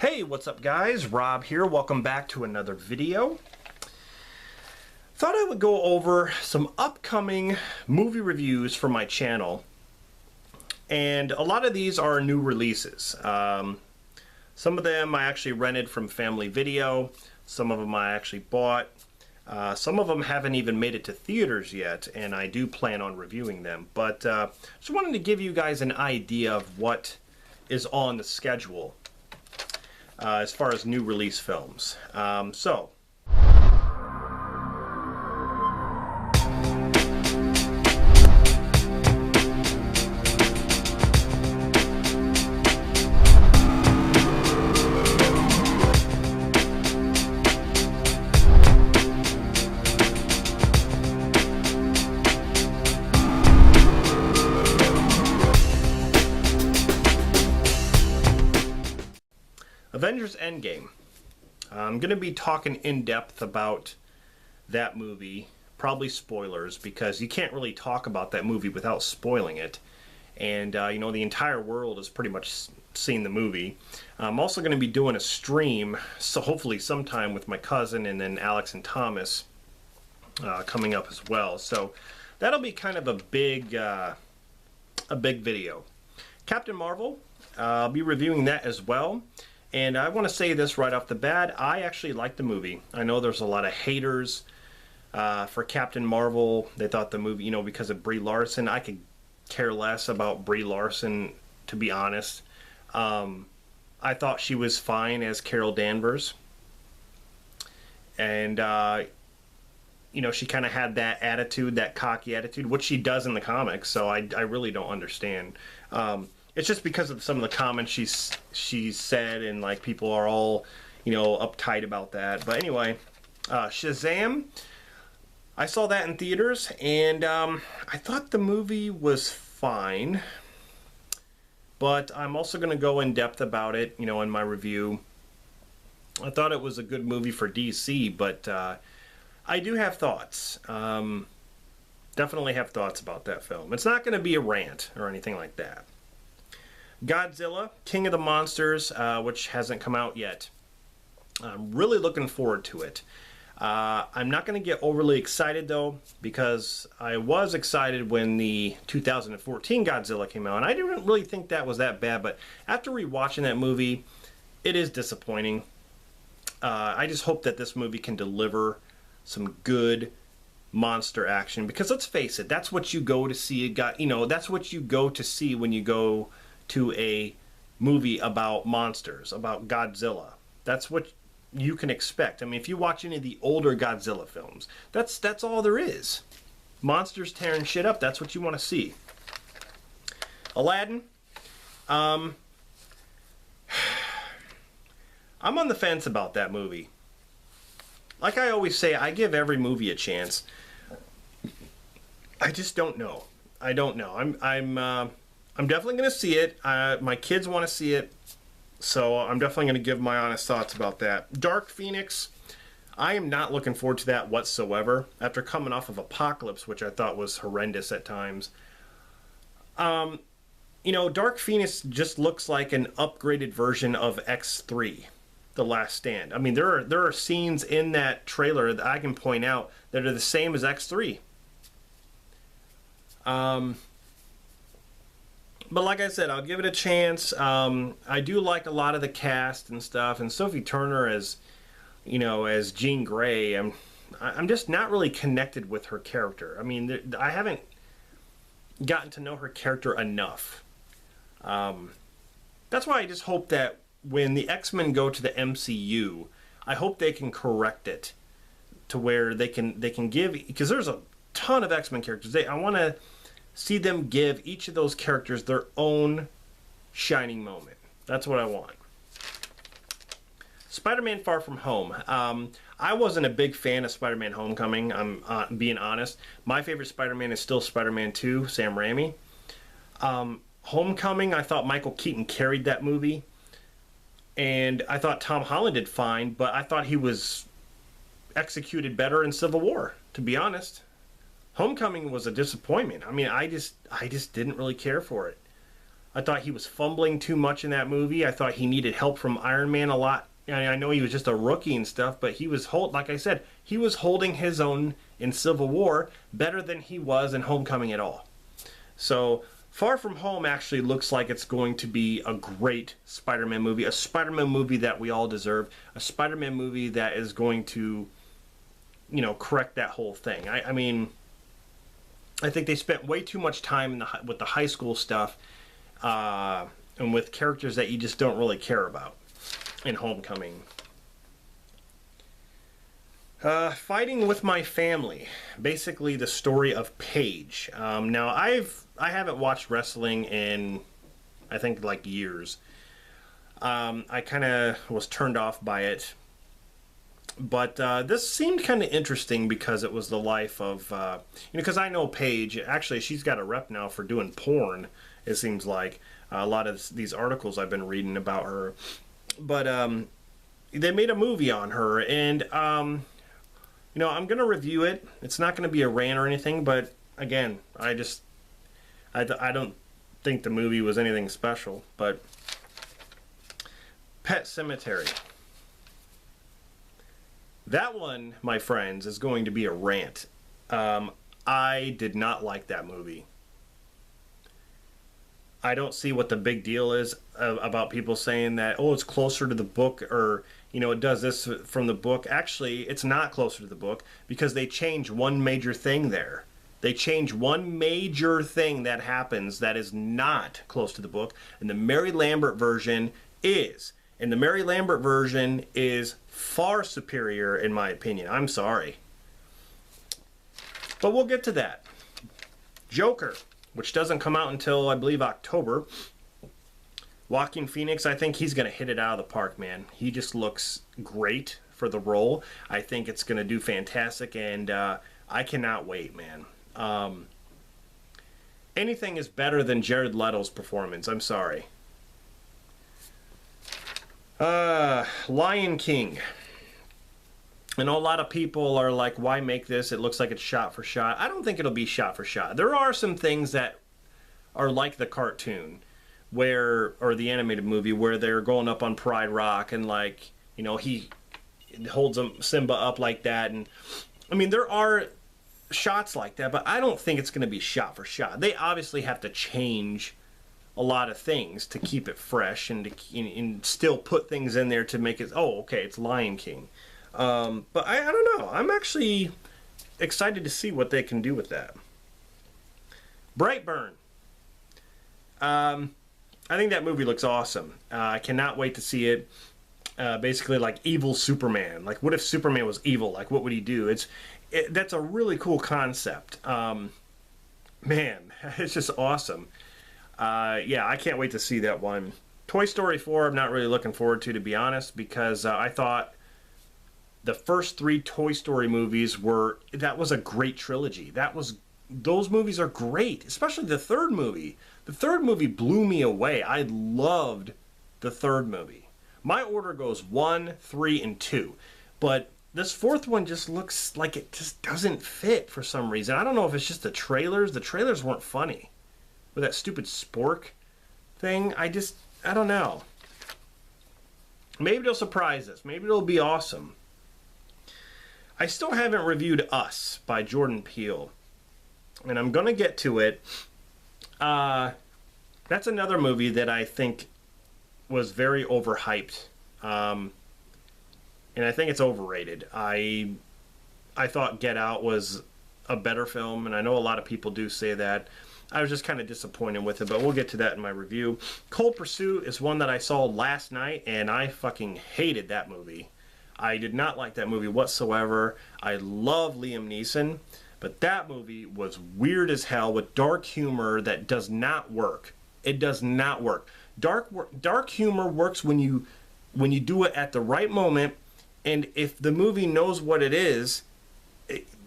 Hey, what's up guys? Rob here. Welcome back to another video. Thought I would go over some upcoming movie reviews for my channel. And a lot of these are new releases. Some of them I actually rented from Family Video. Some of them I actually bought. Some of them haven't even made it to theaters yet, and I do plan on reviewing them. But just wanted to give you guys an idea of what is on the schedule as far as new release films. Avengers Endgame. I'm going to be talking in depth about that movie, probably spoilers, because you can't really talk about that movie without spoiling it. And, you know, the entire world has pretty much seen the movie. I'm also going to be doing a stream, so hopefully sometime with my cousin and then Alex and Thomas coming up as well. So that'll be kind of a big video. Captain Marvel, I'll be reviewing that as well. And I want to say this right off the bat, I actually like the movie. I know there's a lot of haters for Captain Marvel. They thought the movie, you know, because of Brie Larson. I could care less about Brie Larson, to be honest. I thought she was fine as Carol Danvers. And, you know, she kind of had that attitude, that cocky attitude, which she does in the comics, so I really don't understand. It's just because of some of the comments she's said, and like people are all, you know, uptight about that. But anyway, Shazam, I saw that in theaters, and I thought the movie was fine. But I'm also going to go in depth about it, you know, in my review. I thought it was a good movie for DC, but I do have thoughts. Definitely have thoughts about that film. It's not going to be a rant or anything like that. Godzilla, King of the Monsters, which hasn't come out yet. I'm really looking forward to it. I'm not going to get overly excited, though, because I was excited when the 2014 Godzilla came out, and I didn't really think that was that bad, but after rewatching that movie, it is disappointing. I just hope that this movie can deliver some good monster action, because let's face it, that's what you go to see. That's what you go to see when you go to a movie about monsters, about Godzilla. That's what you can expect. I mean, if you watch any of the older Godzilla films, that's all there is. Monsters tearing shit up, that's what you want to see. Aladdin. I'm on the fence about that movie. Like I always say, I give every movie a chance. I just don't know. I don't know. I'm definitely going to see it. My kids want to see it, so I'm definitely going to give my honest thoughts about that. Dark Phoenix, I am not looking forward to that whatsoever. After coming off of Apocalypse, which I thought was horrendous at times. You know, Dark Phoenix just looks like an upgraded version of X3, The Last Stand. I mean, there are scenes in that trailer that I can point out that are the same as X3. But like I said, I'll give it a chance. I do like a lot of the cast and stuff, and Sophie Turner as, you know, as Jean Grey. I'm just not really connected with her character. I mean, I haven't gotten to know her character enough. That's why I just hope that when the X-Men go to the MCU, I hope they can correct it to where they can give, because there's a ton of X-Men characters. I want to see them give each of those characters their own shining moment. That's what I want. Spider-Man Far From Home. I wasn't a big fan of Spider-Man Homecoming, I'm being honest. My favorite Spider-Man is still Spider-Man 2, Sam Raimi. Homecoming, I thought Michael Keaton carried that movie. And I thought Tom Holland did fine, but I thought he was executed better in Civil War, to be honest. Homecoming was a disappointment. I mean, I just didn't really care for it. I thought he was fumbling too much in that movie. I thought he needed help from Iron Man a lot. I know he was just a rookie and stuff, but he was like I said, he was holding his own in Civil War better than he was in Homecoming at all. So Far From Home actually looks like it's going to be a great Spider-Man movie, a Spider-Man movie that we all deserve, a Spider-Man movie that is going to, you know, correct that whole thing. I mean, I think they spent way too much time with the high school stuff and with characters that you just don't really care about in Homecoming. Fighting with My Family, basically the story of Paige. Now I haven't watched wrestling in I think like years. I kind of was turned off by it, but this seemed kind of interesting because it was the life of you know, because I know Paige. Actually, she's got a rep now for doing porn. It seems like a lot of these articles I've been reading about her. But they made a movie on her, and you know, I'm gonna review it. It's not gonna be a rant or anything, but again, I don't think the movie was anything special. But Pet Sematary, that one, my friends, is going to be a rant. I did not like that movie. I don't see what the big deal is about people saying that, oh, it's closer to the book, or, you know, it does this from the book. Actually, it's not closer to the book because they change one major thing there. They change one major thing that happens that is not close to the book, and the Mary Lambert version is. And the Mary Lambert version is far superior, in my opinion. I'm sorry. But we'll get to that. Joker, which doesn't come out until, I believe, October. Joaquin Phoenix, I think he's going to hit it out of the park, man. He just looks great for the role. I think it's going to do fantastic, and I cannot wait, man. Anything is better than Jared Leto's performance. I'm sorry. Lion King. I know a lot of people are like, why make this? It looks like it's shot for shot. I don't think it'll be shot for shot. There are some things that are like the cartoon, or the animated movie, where they're going up on Pride Rock and, like, you know, he holds Simba up like that. And I mean, there are shots like that, but I don't think it's going to be shot for shot. They obviously have to change a lot of things to keep it fresh and still put things in there to make it, oh, okay, it's Lion King. But I don't know. I'm actually excited to see what they can do with that. Brightburn. I think that movie looks awesome. I cannot wait to see it. Basically, like evil Superman. Like, what if Superman was evil? Like, what would he do? That's a really cool concept. Man, it's just awesome. Yeah, I can't wait to see that one. Toy Story 4, I'm not really looking forward to be honest, because I thought the first 3 Toy Story movies that was a great trilogy. Those movies are great, especially the third movie. The third movie blew me away. I loved the third movie. My order goes 1, 3, and 2. But this fourth one just looks like it just doesn't fit for some reason. I don't know if it's just the trailers. The trailers weren't funny. With that stupid spork thing, I don't know. Maybe they'll surprise us. Maybe it'll be awesome. I still haven't reviewed Us by Jordan Peele, and I'm going to get to it. That's another movie that I think was very overhyped, and I think it's overrated. I thought Get Out was a better film, and I know a lot of people do say that. I was just kind of disappointed with it, but we'll get to that in my review. Cold Pursuit is one that I saw last night, and I fucking hated that movie. I did not like that movie whatsoever. I love Liam Neeson, but that movie was weird as hell with dark humor that does not work. It does not work. Dark humor works when you do it at the right moment, and if the movie knows what it is,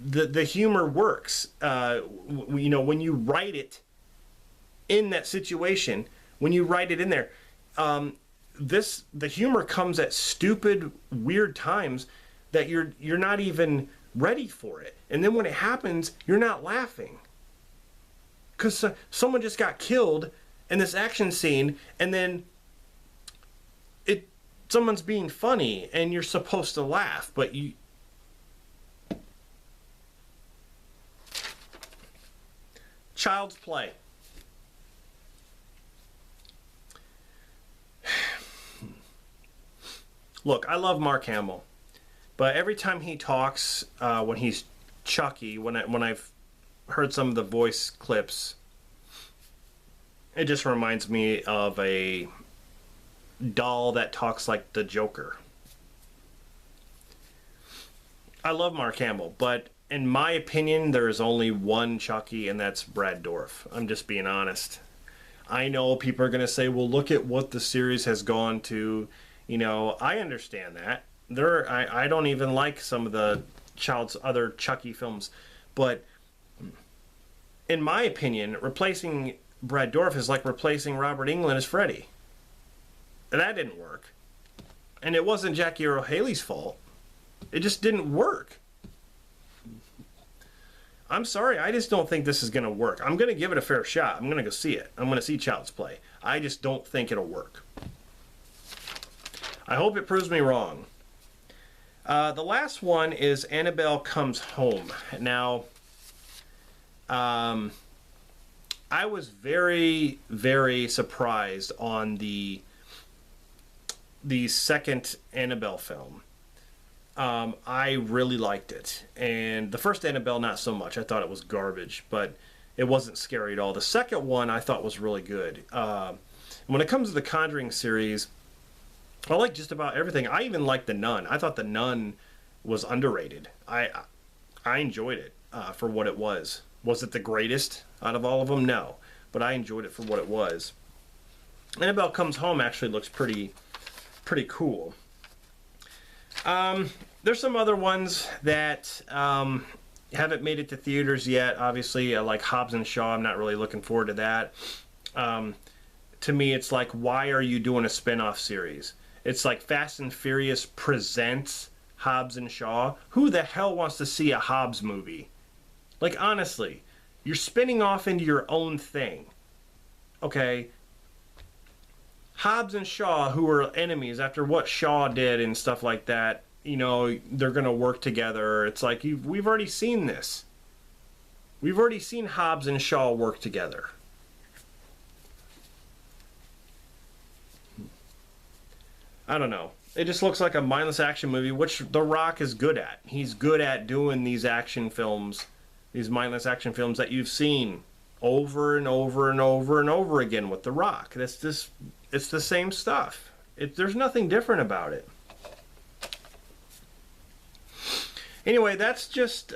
the humor works. You know, when you write it in that situation, when you write it in there, the humor comes at stupid, weird times that you're not even ready for it, and then when it happens, you're not laughing because someone just got killed, in this action scene, and then someone's being funny and you're supposed to laugh, but you... Child's Play. Look, I love Mark Hamill, but every time he talks, when he's Chucky, when I've heard some of the voice clips, it just reminds me of a doll that talks like the Joker. I love Mark Hamill, but in my opinion, there is only one Chucky, and that's Brad Dourif. I'm just being honest. I know people are going to say, well, look at what the series has gone to. You know, I understand that. I don't even like some of the other Chucky films, but in my opinion, replacing Brad Dourif is like replacing Robert Englund as Freddy. That didn't work. And it wasn't Jackie Earle Haley's fault. It just didn't work. I'm sorry, I just don't think this is going to work. I'm going to give it a fair shot. I'm going to go see it. I'm going to see Child's Play. I just don't think it'll work. I hope it proves me wrong. The last one is Annabelle Comes Home. Now, I was very, very surprised on the second Annabelle film. I really liked it. And the first Annabelle, not so much. I thought it was garbage, but it wasn't scary at all. The second one I thought was really good. When it comes to the Conjuring series, I like just about everything. I even liked The Nun. I thought The Nun was underrated. I enjoyed it for what it was. Was it the greatest out of all of them? No. But I enjoyed it for what it was. Annabelle Comes Home actually looks pretty cool. There's some other ones that haven't made it to theaters yet. Obviously, like Hobbs and Shaw. I'm not really looking forward to that. To me, it's like, why are you doing a spin-off series? It's like Fast and Furious presents Hobbs and Shaw. Who the hell wants to see a Hobbs movie? Like, honestly, you're spinning off into your own thing. Okay? Hobbs and Shaw, who were enemies after what Shaw did and stuff like that, you know, they're going to work together. It's like, we've already seen this. We've already seen Hobbs and Shaw work together. I don't know. It just looks like a mindless action movie, which The Rock is good at. He's good at doing these action films, these mindless action films that you've seen over and over and over and over again with The Rock. It's the same stuff. There's nothing different about it. Anyway, that's just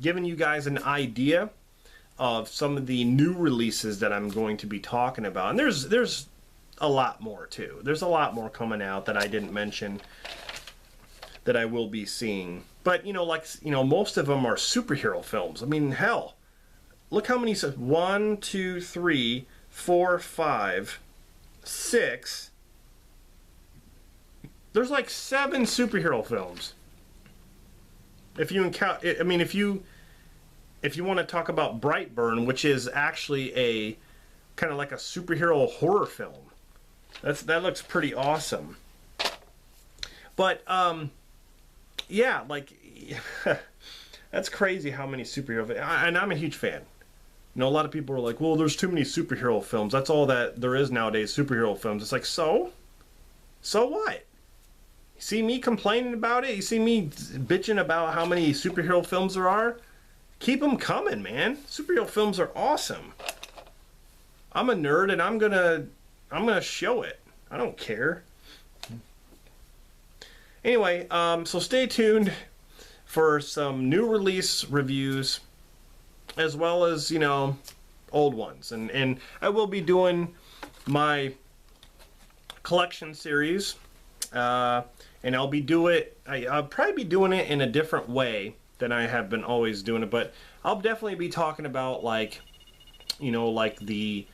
giving you guys an idea of some of the new releases that I'm going to be talking about. And there's a lot more too. There's a lot more coming out that I didn't mention that I will be seeing. But most of them are superhero films. I mean, hell, look how many. 1, 2, 3, 4, 5, 6. There's like 7 superhero films. If you count, I mean, if you want to talk about Brightburn, which is actually a kind of like a superhero horror film, that looks pretty awesome. But yeah, like that's crazy how many superhero. And I'm a huge fan. You know, a lot of people are like, well, there's too many superhero films. That's all that there is nowadays, superhero films. It's like, so what? You see me complaining about it? You see me bitching about how many superhero films there are? Keep them coming, man. Superhero films are awesome. I'm a nerd, and I'm gonna show it. I don't care. Anyway, so stay tuned for some new release reviews, as well as, old ones. And I will be doing my collection series, and I'll probably be doing it in a different way than I have been always doing it, but I'll definitely be talking about like the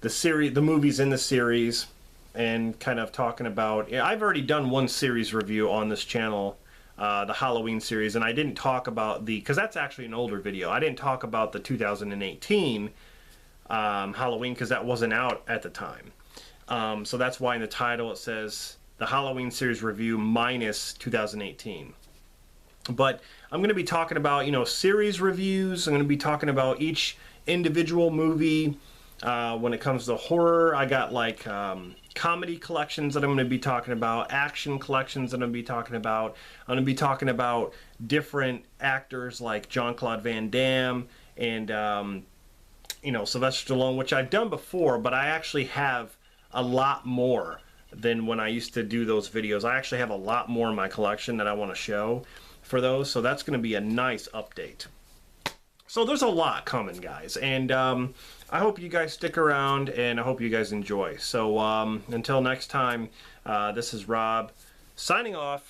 series, the movies in the series, and kind of talking about, I've already done one series review on this channel, the Halloween series, and I didn't talk about because that's actually an older video. I didn't talk about the 2018 Halloween, because that wasn't out at the time. So that's why in the title it says the Halloween series review minus 2018. But I'm going to be talking about, you know, series reviews. I'm going to be talking about each individual movie. When it comes to horror, I got like comedy collections that I'm going to be talking about, action collections that I'm going to be talking about. I'm going to be talking about different actors like Jean-Claude Van Damme and, you know, Sylvester Stallone, which I've done before, but I actually have a lot more than when I used to do those videos. I actually have a lot more in my collection that I want to show for those, so that's going to be a nice update. So there's a lot coming, guys, and I hope you guys stick around, and I hope you guys enjoy. So until next time, this is Rob signing off.